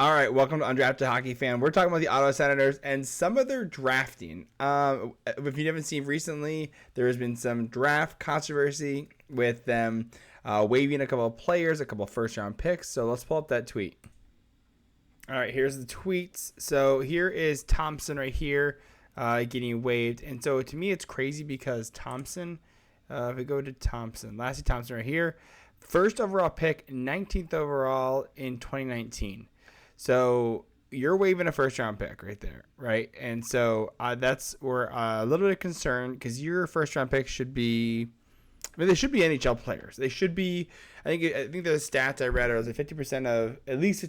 All right, welcome to Undrafted Hockey Fan. We're talking about the Ottawa Senators and some of their drafting. If you haven't seen recently, there has been some draft controversy with them waiving a couple of players, a couple of first-round picks. So let's pull up that tweet. All right, here's the tweets. So here is Thompson right here getting waived. And so to me, it's crazy because Thompson, if we go to Thompson, Lassie Thompson right here, first overall pick, 19th overall in 2019. So you're waiving a first-round pick right there, right? And so that's where a little bit of concern because your first-round pick should be, they should be NHL players. They should be. I think the stats I read are like 50% of at least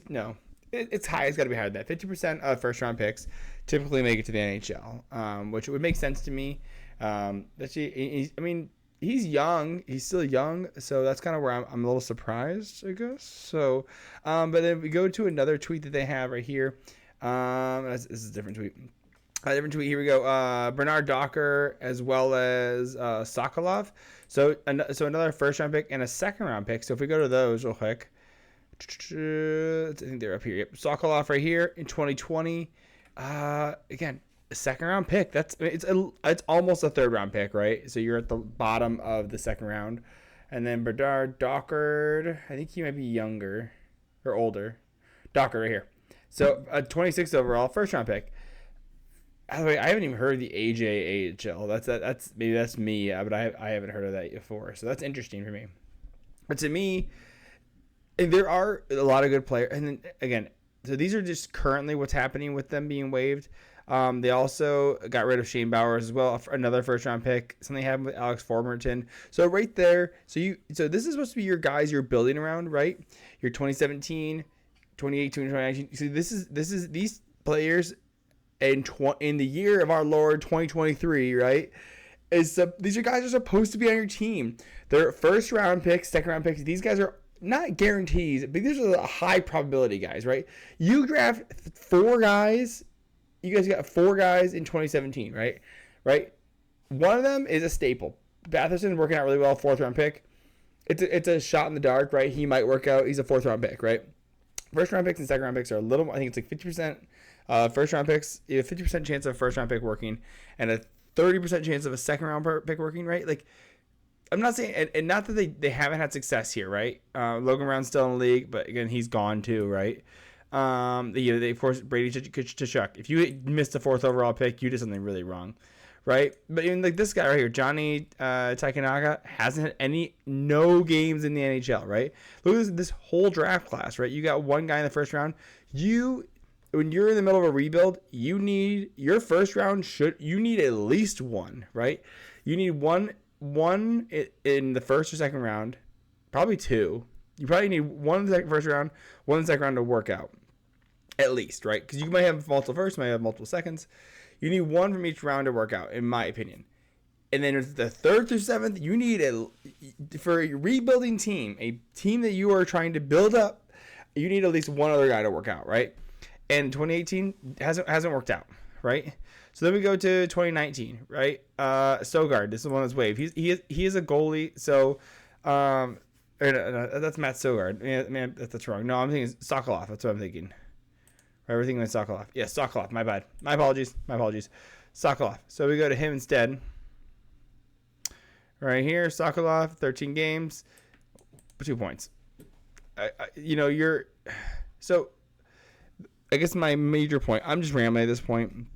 it's high. It's got to be higher than that. 50% of first-round picks typically make it to the NHL, which would make sense to me. He's young. He's still young, so that's kind of where I'm a little surprised, I guess. So, but then we go to another tweet that they have right here. This is a different tweet. Here we go. Bernard Docker as well as Sokolov. So another first-round pick and a second-round pick. So if we go to those real quick, I think they're up here. Yep. Sokolov right here in 2020. Again, a second-round pick. It's almost a third-round pick, right? So you're at the bottom of the second round. And then Bernard Docker, I think he might be younger or older. Docker right here. So a 26th overall first-round pick. By the way, I haven't even heard of the AJAHL. That's maybe that's me, but I haven't heard of that before. So that's interesting for me. But to me, there are a lot of good players. And then again, so these are just currently what's happening with them being waived. They also got rid of Shane Bowers as well, another first-round pick. Something happened with Alex Formerton. So right there, so this is supposed to be your guys you're building around, right? Your 2017, 2018, 2019. So this is these players in the year of our Lord 2023, right? These are guys are supposed to be on your team. They're first-round picks, second-round picks. These guys are not guarantees, but these are high probability guys, right? You draft four guys. You guys got four guys in 2017, right? Right. One of them is a staple. Batherson's working out really well, fourth-round pick. It's a shot in the dark, right? He might work out. He's a fourth-round pick, right? First-round picks and second-round picks are a little more. I think it's like 50% first-round picks. You have 50% chance of a first-round pick working and a 30% chance of a second-round pick working, right? Like, I'm not saying, and not that they haven't had success here, right? Logan Brown's still in the league, but again, he's gone too, right? They of course Brady Tkachuk. If you missed a fourth overall pick, you did something really wrong, right? But even like this guy right here, Johnny Taikanaga, hasn't had no games in the NHL, right? Look at this whole draft class, right? You got one guy in the first round. When you're in the middle of a rebuild, you need your first round you need at least one, right? You need one in the first or second round, probably two. You probably need one in the first round, one in the second round to work out, at least, right? Because you might have multiple firsts, you might have multiple seconds. You need one from each round to work out, in my opinion. And then the third through seventh, you need for a rebuilding team, a team that you are trying to build up, you need at least one other guy to work out, right? And 2018 hasn't worked out, right? So then we go to 2019, right? Sogard, this is the one that's waived. He is a goalie, so no, that's Matt Sogard. Man, that's wrong. No, I'm thinking Sokolov. That's what I'm thinking. Right, we're thinking Sokolov. Yeah, Sokolov. My bad. My apologies. Sokolov. So we go to him instead. Right here, Sokolov, 13 games, 2 points. So I guess my major point. I'm just rambling at this point.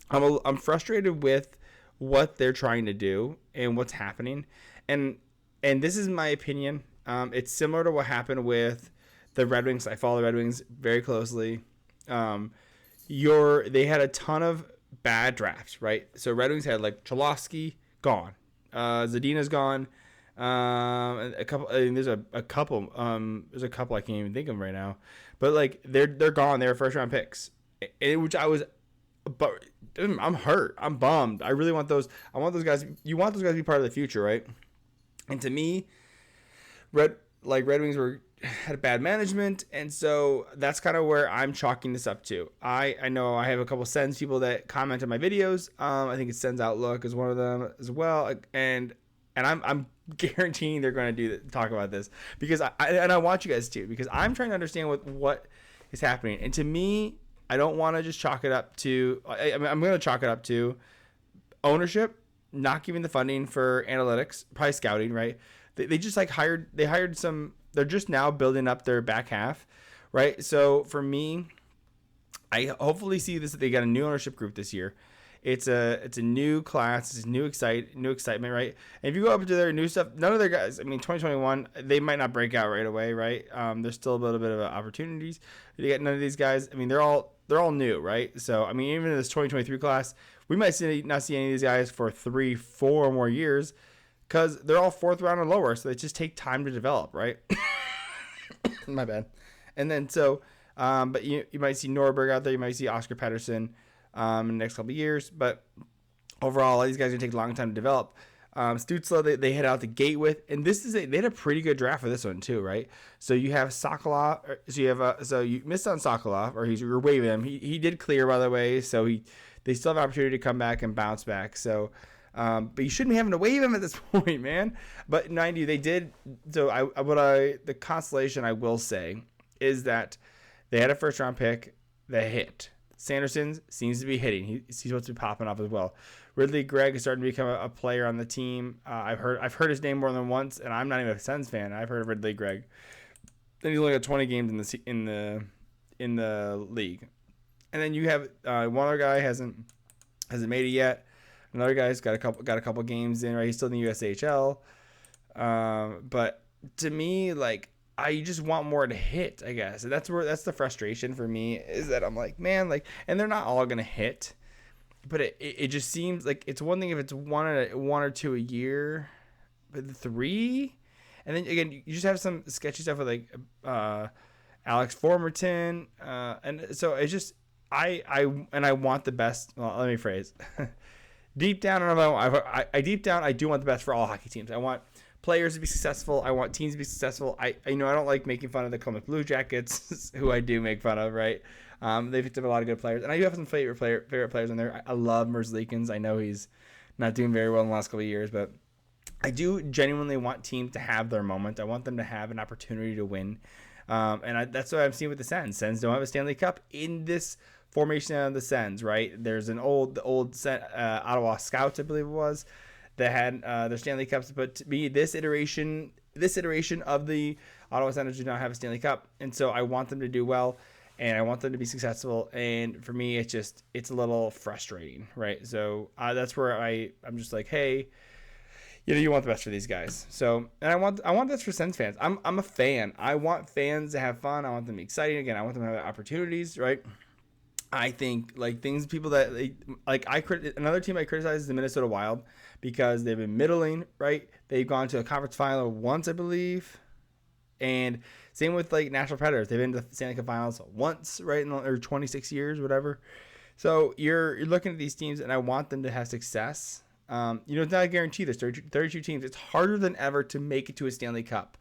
I'm frustrated with what they're trying to do and what's happening, and this is my opinion. It's similar to what happened with the Red Wings. I follow the Red Wings very closely. They had a ton of bad drafts, right? So Red Wings had like Cholowski gone, Zadina's gone, a couple. I mean, there's a couple. There's a couple I can't even think of right now, but like they're gone. They're first round picks, which I was. But I'm hurt. I'm bummed. I really want those. I want those guys. You want those guys to be part of the future, right? And to me, Red Wings had bad management, and so that's kind of where I'm chalking this up to. I know I have a couple Sens people that comment on my videos. I think it's Sens Outlook is one of them as well, and I'm guaranteeing they're going to talk about this because I want you guys to, because I'm trying to understand what is happening. And to me, I don't want to just chalk it up to. I'm going to chalk it up to ownership not giving the funding for analytics, probably scouting, right? They just like hired some. They're just now building up their back half, right? So for me, I hopefully see this. They got a new ownership group this year. It's a new class. It's new excitement, right? And if you go up to their new stuff, none of their guys. I mean, 2021, they might not break out right away, right? There's still a little bit of opportunities. You get none of these guys. I mean, they're all new, right? So I mean, even in this 2023 class, we might not see any of these guys for 3, 4 more years, because they're all 4th round and lower. So they just take time to develop, right? My bad. And then but you might see Norberg out there. You might see Oscar Patterson in the next couple of years. But overall, all these guys are going to take a long time to develop. Stützle, they hit out the gate with. And they had a pretty good draft for this one, too, right? So you have Sokolov. So you missed on Sokolov, or you're waiving him. He did clear, by the way. So they still have an opportunity to come back and bounce back. So, but you shouldn't be having to waive him at this point, man. But 90, they did. So the consolation I will say is that they had a 1st-round pick that hit. Sanderson seems to be hitting. He's supposed to be popping up as well. Ridley Gregg is starting to become a player on the team. I've heard his name more than once, and I'm not even a Sens fan. I've heard of Ridley Gregg. Then he's only got 20 games in the league. And then you have one other guy hasn't made it yet. Another guy's got a couple games in, right? He's still in the USHL. But to me, like, I just want more to hit, I guess. And that's the frustration for me, is that I'm like, man, like, and they're not all gonna hit, but it just seems like it's one thing if it's one or two a year, but 3, and then again you just have some sketchy stuff with like Alex Formerton, and so it's just I want the best. Well, let me phrase. Deep down, I do want the best for all hockey teams. I want players to be successful. I want teams to be successful. I don't like making fun of the Columbus Blue Jackets, who I do make fun of, right? They picked up a lot of good players, and I do have some favorite players in there. I love Merzlikins. I know he's not doing very well in the last couple of years, but I do genuinely want teams to have their moment. I want them to have an opportunity to win, and that's what I'm seeing with the Sens. Sens don't have a Stanley Cup in this formation of the Sens, right? There's the old Ottawa Scouts, I believe it was, that had their Stanley Cups, but to me, this iteration of the Ottawa Senators do not have a Stanley Cup, and so I want them to do well, and I want them to be successful. And for me, it's a little frustrating, right? So that's where I'm just like, hey, you want the best for these guys. So, and I want this for Sens fans. I'm a fan. I want fans to have fun. I want them to be exciting. Again, I want them to have opportunities, right? I think people that another team I criticize is the Minnesota Wild, because they've been middling, right? They've gone to a conference final once, I believe, and same with like Nashville Predators. They've been to the Stanley Cup Finals once, right, in their 26 years, whatever. So you're looking at these teams, and I want them to have success. It's not a guarantee. There's 32 teams. It's harder than ever to make it to a Stanley Cup,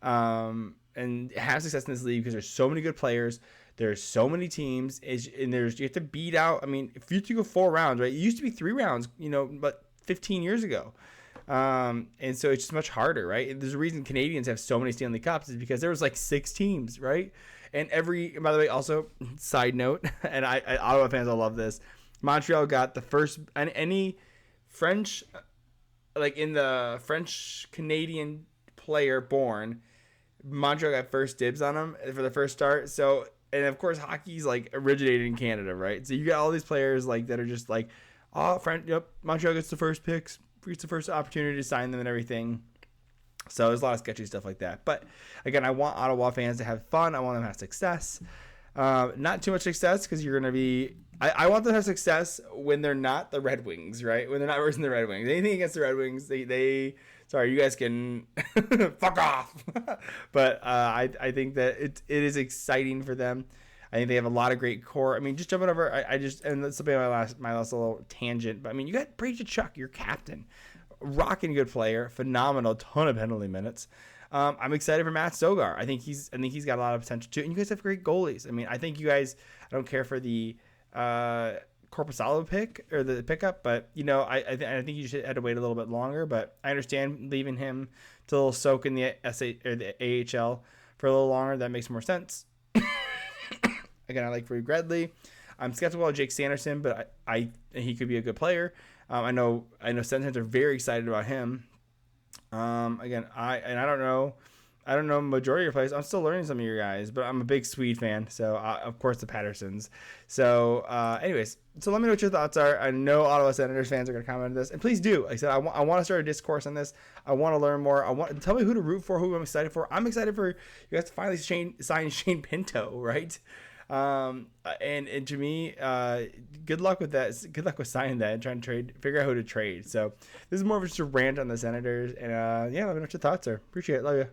and have success in this league, because there's so many good players. There's so many teams, and you have to beat out. I mean, if you have to go 4 rounds, right? It used to be 3 rounds, but 15 years ago. And so it's just much harder, right? And there's a reason Canadians have so many Stanley Cups, is because there was like 6 teams, right? And by the way, also, side note, and Ottawa fans will love this, Montreal got the first, and any French, like in the French-Canadian player born, Montreal got first dibs on them for the first start. So, and of course, hockey's like originated in Canada, right? So you got all these players like that are just like, Montreal gets the first picks, gets the first opportunity to sign them and everything. So there's a lot of sketchy stuff like that. But again, I want Ottawa fans to have fun. I want them to have success. Not too much success, because you're going to be... I want them to have success when they're not the Red Wings, right? When they're not versing the Red Wings. Anything against the Red Wings, sorry, you guys can fuck off. But I think that it is exciting for them. I think they have a lot of great core. I mean, just jumping over, and this will be my last little tangent. But I mean, you got Brady Tkachuk, your captain, rocking good player, phenomenal, ton of penalty minutes. I'm excited for Matt Sogar. I think he's got a lot of potential too. And you guys have great goalies. I mean, I think you guys. I don't care for the Korpisalo pick or the pickup, but I think you should had to wait a little bit longer. But I understand leaving him to soak in the SA or the AHL for a little longer. That makes more sense. Again, I like Reed Gredley. I'm skeptical of Jake Sanderson, but I he could be a good player. I know Senators are very excited about him. Again, I don't know. I don't know majority of your plays. I'm still learning some of your guys, but I'm a big Swede fan, so of course the Pattersons. So, anyways, so let me know what your thoughts are. I know Ottawa Senators fans are going to comment on this, and please do. Like I said, I want to start a discourse on this. I want to learn more. Tell me who to root for, who I'm excited for. I'm excited for you guys to finally sign Shane Pinto, right? And to me, good luck with that. Good luck with signing that and trying to figure out who to trade. So this is more of just a rant on the Senators, and yeah, let me know what your thoughts are. Appreciate it. Love you.